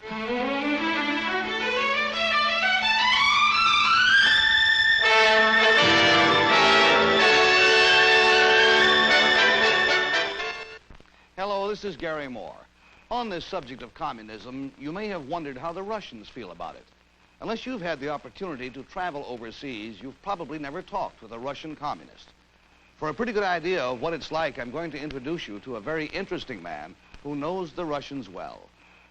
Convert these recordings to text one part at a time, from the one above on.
Hello, this is Gary Moore. On this subject of communism, you may have wondered how the Russians feel about it. Unless you've had the opportunity to travel overseas, you've probably never talked with a Russian communist. For a pretty good idea of what it's like, I'm going to introduce you to a very interesting man who knows the Russians well.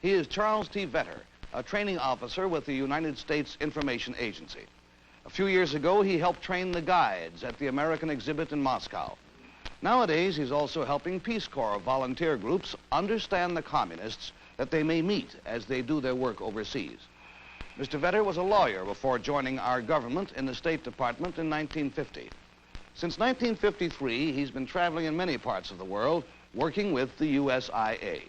He is Charles T. Vetter, a training officer with the United States Information Agency. A few years ago, he helped train the guides at the American exhibit in Moscow. Nowadays, he's also helping Peace Corps volunteer groups understand the communists that they may meet as they do their work overseas. Mr. Vetter was a lawyer before joining our government in the State Department in 1950. Since 1953, he's been traveling in many parts of the world, working with the USIA.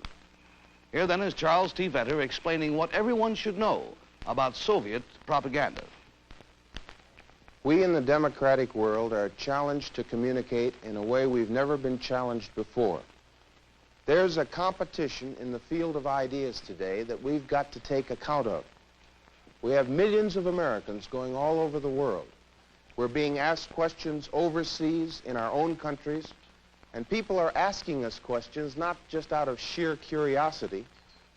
Here then is Charles T. Vetter explaining what everyone should know about Soviet propaganda. We in the democratic world are challenged to communicate in a way we've never been challenged before. There's a competition in the field of ideas today that we've got to take account of. We have millions of Americans going all over the world. We're being asked questions overseas in our own countries, and people are asking us questions not just out of sheer curiosity,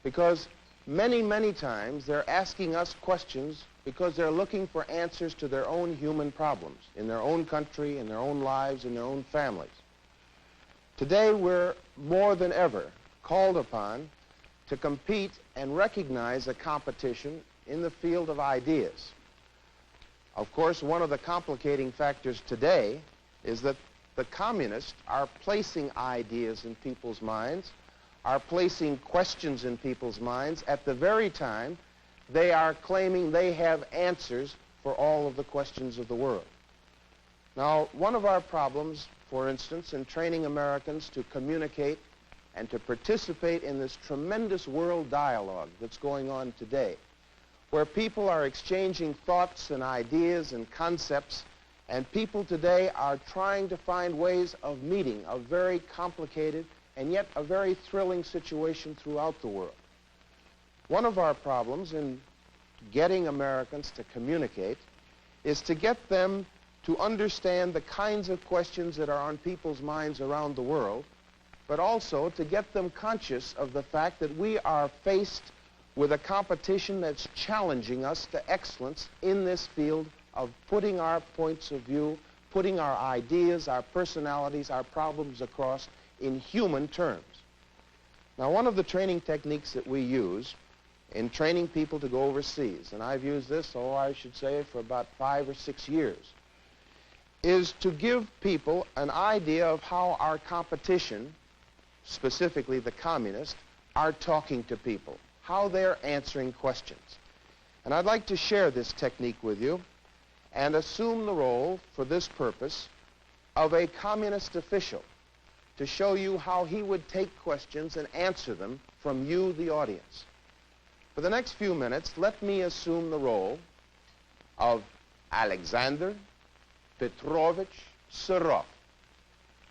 because many, many times they're asking us questions because they're looking for answers to their own human problems in their own country, in their own lives, in their own families. Today, we're more than ever called upon to compete and recognize a competition in the field of ideas. Of course, one of the complicating factors today is that the communists are placing ideas in people's minds, are placing questions in people's minds at the very time they are claiming they have answers for all of the questions of the world. Now, one of our problems, for instance, in training Americans to communicate and to participate in this tremendous world dialogue that's going on today, where people are exchanging thoughts and ideas and concepts, and people today are trying to find ways of meeting a very complicated and yet a very thrilling situation throughout the world. One of our problems in getting Americans to communicate is to get them to understand the kinds of questions that are on people's minds around the world, but also to get them conscious of the fact that we are faced with a competition that's challenging us to excellence in this field of putting our points of view, putting our ideas, our personalities, our problems across in human terms. Now, one of the training techniques that we use in training people to go overseas, and I've used this, I should say, for about 5 or 6 years, is to give people an idea of how our competition, specifically the communists, are talking to people, how they're answering questions. And I'd like to share this technique with you and assume the role, for this purpose, of a communist official to show you how he would take questions and answer them from you, the audience. For the next few minutes, let me assume the role of Alexander Petrovich Serov.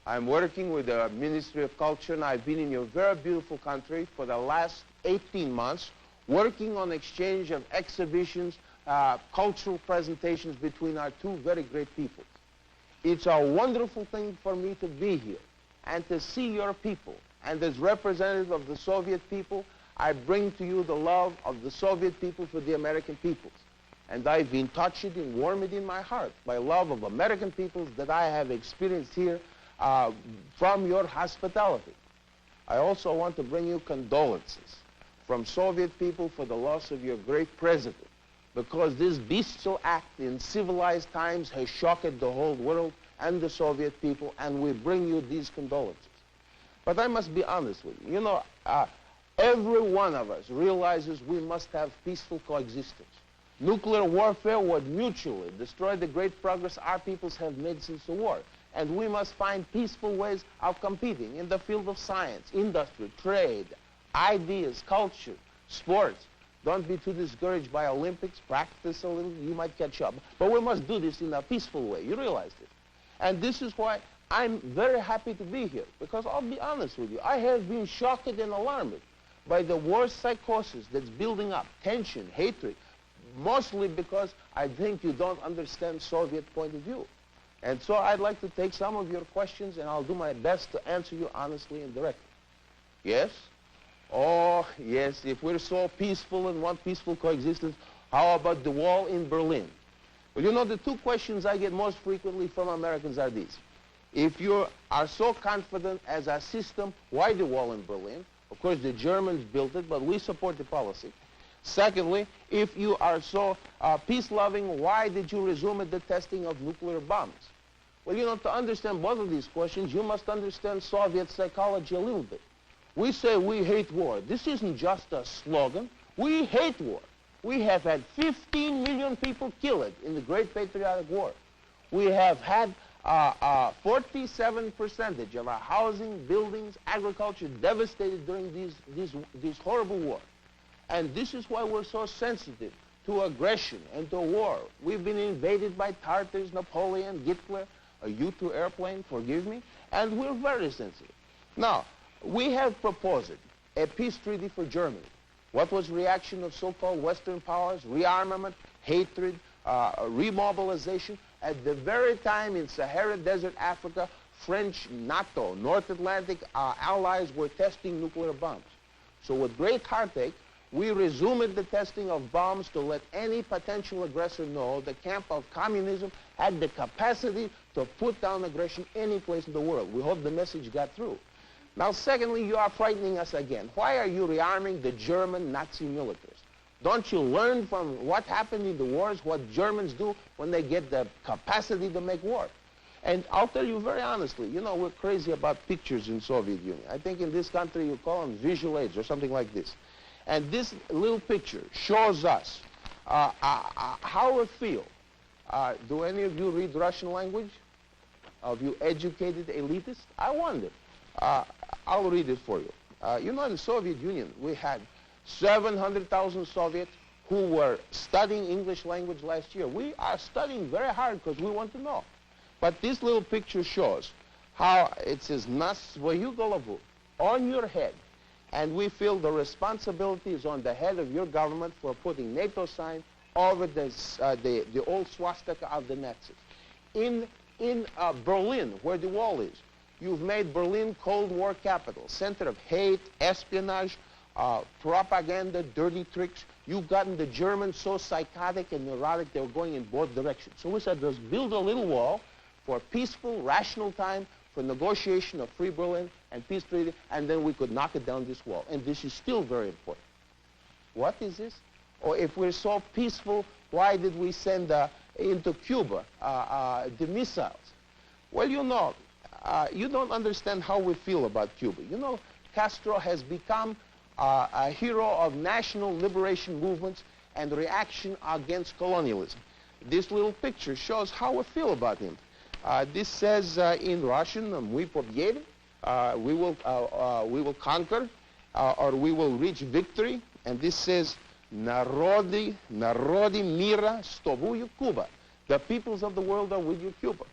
I'm working with the Ministry of Culture, and I've been in your very beautiful country for the last 18 months, working on exchange of exhibitions, cultural presentations between our two very great people. It's a wonderful thing for me to be here and to see your people. And as representative of the Soviet people, I bring to you the love of the Soviet people for the American peoples. And I've been touched and warmed in my heart by love of American peoples that I have experienced here from your hospitality. I also want to bring you condolences from Soviet people for the loss of your great president, because this bestial act in civilized times has shocked the whole world and the Soviet people, and we bring you these condolences. But I must be honest with you. You know, every one of us realizes we must have peaceful coexistence. Nuclear warfare would mutually destroy the great progress our peoples have made since the war. And we must find peaceful ways of competing in the field of science, industry, trade, ideas, culture, sports. Don't be too discouraged by Olympics. Practice a little, you might catch up. But we must do this in a peaceful way. You realize this. And this is why I'm very happy to be here, because I'll be honest with you, I have been shocked and alarmed by the war psychosis that's building up, tension, hatred, mostly because I think you don't understand Soviet point of view. And so I'd like to take some of your questions, and I'll do my best to answer you honestly and directly. Yes? Oh, yes, if we're so peaceful and want peaceful coexistence, how about the wall in Berlin? Well, you know, the two questions I get most frequently from Americans are these. If you are so confident as a system, why the wall in Berlin? Of course, the Germans built it, but we support the policy. Secondly, if you are so peace-loving, why did you resume the testing of nuclear bombs? Well, you know, to understand both of these questions, you must understand Soviet psychology a little bit. We say we hate war. This isn't just a slogan. We hate war. We have had 15 million people killed in the Great Patriotic War. We have had 47% of our housing, buildings, agriculture devastated during these horrible wars. And this is why we're so sensitive to aggression and to war. We've been invaded by Tartars, Napoleon, Hitler, a U-2 airplane, forgive me, and we're very sensitive. Now, we have proposed a peace treaty for Germany. What was the reaction of so-called Western powers? Rearmament, hatred, remobilization. At the very time in Sahara Desert, Africa, French NATO, North Atlantic allies were testing nuclear bombs. So with great heartache, we resumed the testing of bombs to let any potential aggressor know the camp of communism had the capacity to put down aggression any place in the world. We hope the message got through. Now, secondly, you are frightening us again. Why are you rearming the German Nazi militaries? Don't you learn from what happened in the wars, what Germans do when they get the capacity to make war? And I'll tell you very honestly, you know, we're crazy about pictures in Soviet Union. I think in this country you call them visual aids or something like this. And this little picture shows us how we feel. Do any of you read Russian language? Of you educated elitists? I wonder. I'll read it for you. You know, in the Soviet Union, we had 700,000 Soviets who were studying English language last year. We are studying very hard because we want to know. But this little picture shows how it says, "Nas svoyu golavu," on your head. And we feel the responsibility is on the head of your government for putting NATO sign over the old swastika of the Nazis. In Berlin, where the wall is, you've made Berlin Cold War capital, center of hate, espionage, propaganda, dirty tricks. You've gotten the Germans so psychotic and neurotic they were going in both directions. So we said, let's build a little wall for peaceful, rational time, for negotiation of free Berlin and peace treaty, and then we could knock it down this wall. And this is still very important. What is this? Or if we're so peaceful, why did we send into Cuba the missiles? Well, you know, you don't understand how we feel about Cuba. You know, Castro has become a hero of national liberation movements and reaction against colonialism. This little picture shows how we feel about him. This says in Russian, "Мы победим," we will conquer, or we will reach victory. And this says, "Народы мира с тобою, Cuba." The peoples of the world are with you, Cuba.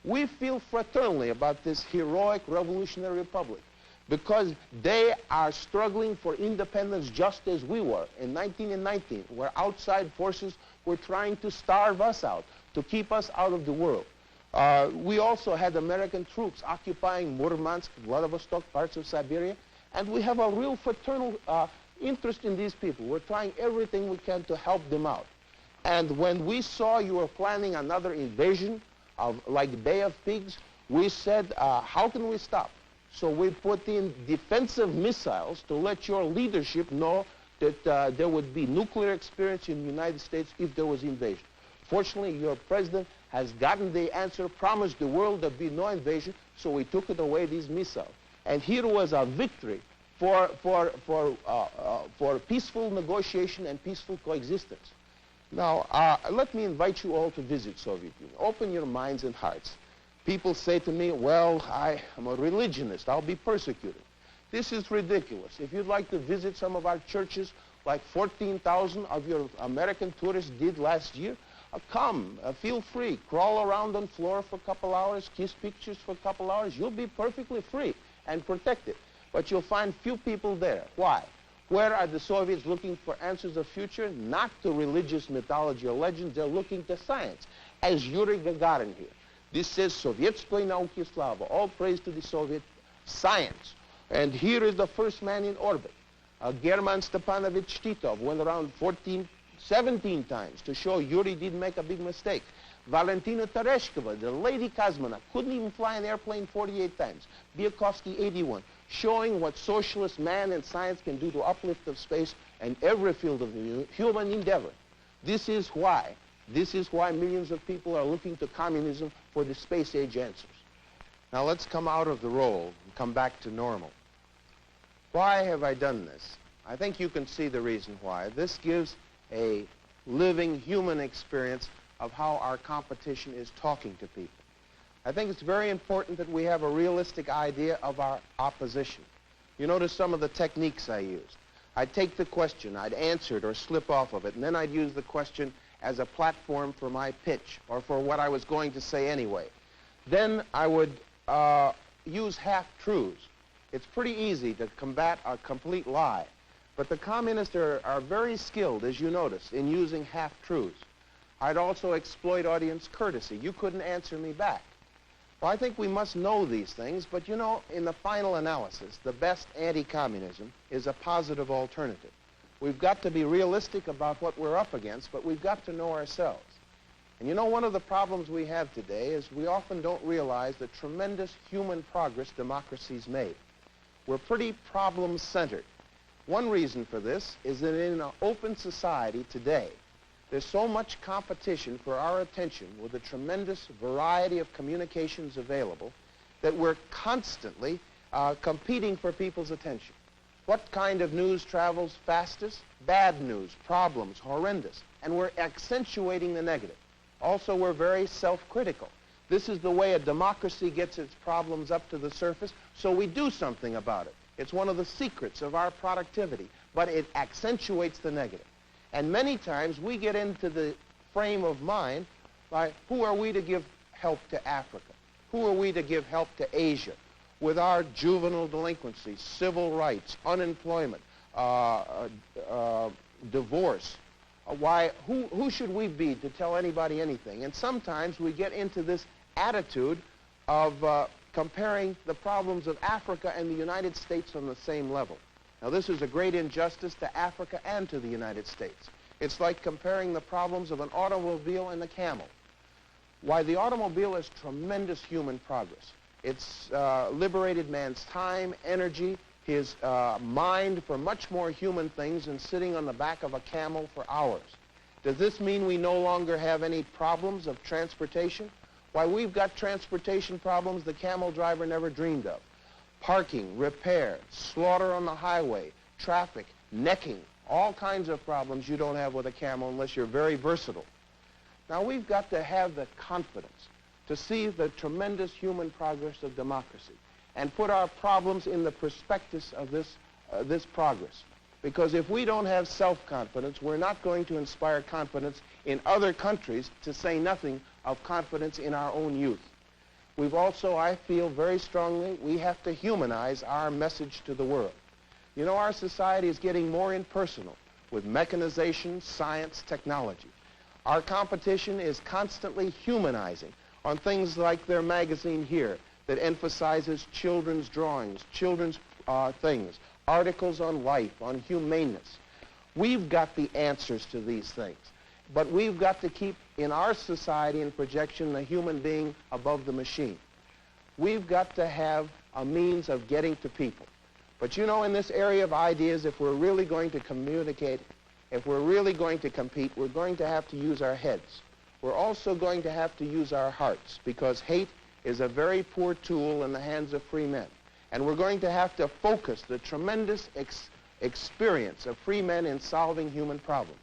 We feel fraternally about this heroic revolutionary republic because they are struggling for independence just as we were in 1919, where outside forces were trying to starve us out, to keep us out of the world. We also had American troops occupying Murmansk, Vladivostok, parts of Siberia, and we have a real fraternal interest in these people. We're trying everything we can to help them out. And when we saw you were planning another invasion of like Bay of Pigs, we said, how can we stop? So we put in defensive missiles to let your leadership know that there would be nuclear experience in the United States if there was invasion. Fortunately, your president has gotten the answer, promised the world there'd be no invasion, so we took it away, these missiles. And here was a victory for peaceful negotiation and peaceful coexistence. Now, let me invite you all to visit Soviet Union. Open your minds and hearts. People say to me, well, I am a religionist. I'll be persecuted. This is ridiculous. If you'd like to visit some of our churches, like 14,000 of your American tourists did last year, come, feel free. Crawl around on the floor for a couple hours, kiss pictures for a couple hours. You'll be perfectly free and protected. But you'll find few people there. Why? Where are the Soviets looking for answers of future? Not to religious mythology or legends. They're looking to science. As Yuri Gagarin here. This says, Sovietskoye nauki slava. All praise to the Soviet science. And here is the first man in orbit. German Stepanovich Titov went around 17 times to show Yuri didn't make a big mistake. Valentina Tereshkova, the lady cosmonaut, couldn't even fly an airplane 48 times. Biakovsky, 81, showing what socialist man and science can do to uplift of space and every field of human endeavor. This is why millions of people are looking to communism for the space age answers. Now let's come out of the role and come back to normal. Why have I done this? I think you can see the reason why. This gives a living human experience of how our competition is talking to people. I think it's very important that we have a realistic idea of our opposition. You notice some of the techniques I used. I'd take the question, I'd answer it or slip off of it, and then I'd use the question as a platform for my pitch or for what I was going to say anyway. Then I would use half-truths. It's pretty easy to combat a complete lie, but the communists are very skilled, as you notice, in using half-truths. I'd also exploit audience courtesy. You couldn't answer me back. Well, I think we must know these things, but you know, in the final analysis, the best anti-communism is a positive alternative. We've got to be realistic about what we're up against, but we've got to know ourselves. And you know, one of the problems we have today is we often don't realize the tremendous human progress democracy's made. We're pretty problem-centered. One reason for this is that in an open society today, there's so much competition for our attention with a tremendous variety of communications available that we're constantly competing for people's attention. What kind of news travels fastest? Bad news, problems, horrendous. And we're accentuating the negative. Also, we're very self-critical. This is the way a democracy gets its problems up to the surface, so we do something about it. It's one of the secrets of our productivity, but it accentuates the negative. And many times we get into the frame of mind by who are we to give help to Africa? Who are we to give help to Asia? With our juvenile delinquency, civil rights, unemployment, divorce, who should we be to tell anybody anything? And sometimes we get into this attitude of comparing the problems of Africa and the United States on the same level. Now, this is a great injustice to Africa and to the United States. It's like comparing the problems of an automobile and a camel. Why, the automobile is tremendous human progress. It's liberated man's time, energy, his mind for much more human things than sitting on the back of a camel for hours. Does this mean we no longer have any problems of transportation? Why, we've got transportation problems the camel driver never dreamed of. Parking, repair, slaughter on the highway, traffic, necking, all kinds of problems you don't have with a camel unless you're very versatile. Now, we've got to have the confidence to see the tremendous human progress of democracy and put our problems in the prospectus of this progress. Because if we don't have self-confidence, we're not going to inspire confidence in other countries, to say nothing of confidence in our own youth. We've also, I feel very strongly, we have to humanize our message to the world. You know, our society is getting more impersonal with mechanization, science, technology. Our competition is constantly humanizing on things like their magazine here that emphasizes children's drawings, children's things, articles on life, on humaneness. We've got the answers to these things, but we've got to keep in our society and projection the human being above the machine. We've got to have a means of getting to people. But you know, in this area of ideas, if we're really going to communicate, if we're really going to compete, we're going to have to use our heads. We're also going to have to use our hearts, because hate is a very poor tool in the hands of free men. And we're going to have to focus the tremendous experience of free men in solving human problems.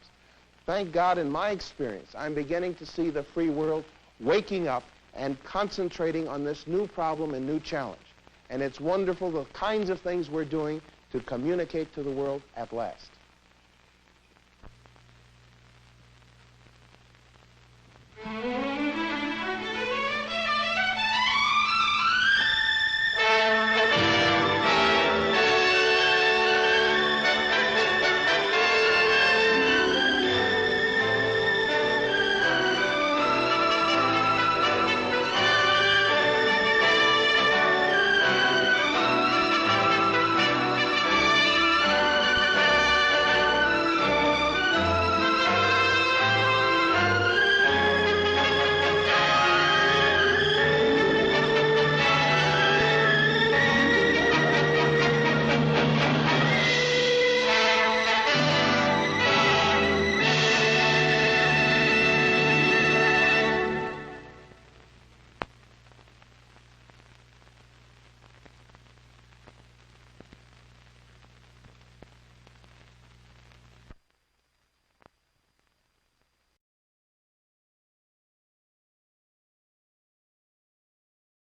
Thank God, in my experience, I'm beginning to see the free world waking up and concentrating on this new problem and new challenge. And it's wonderful the kinds of things we're doing to communicate to the world at last.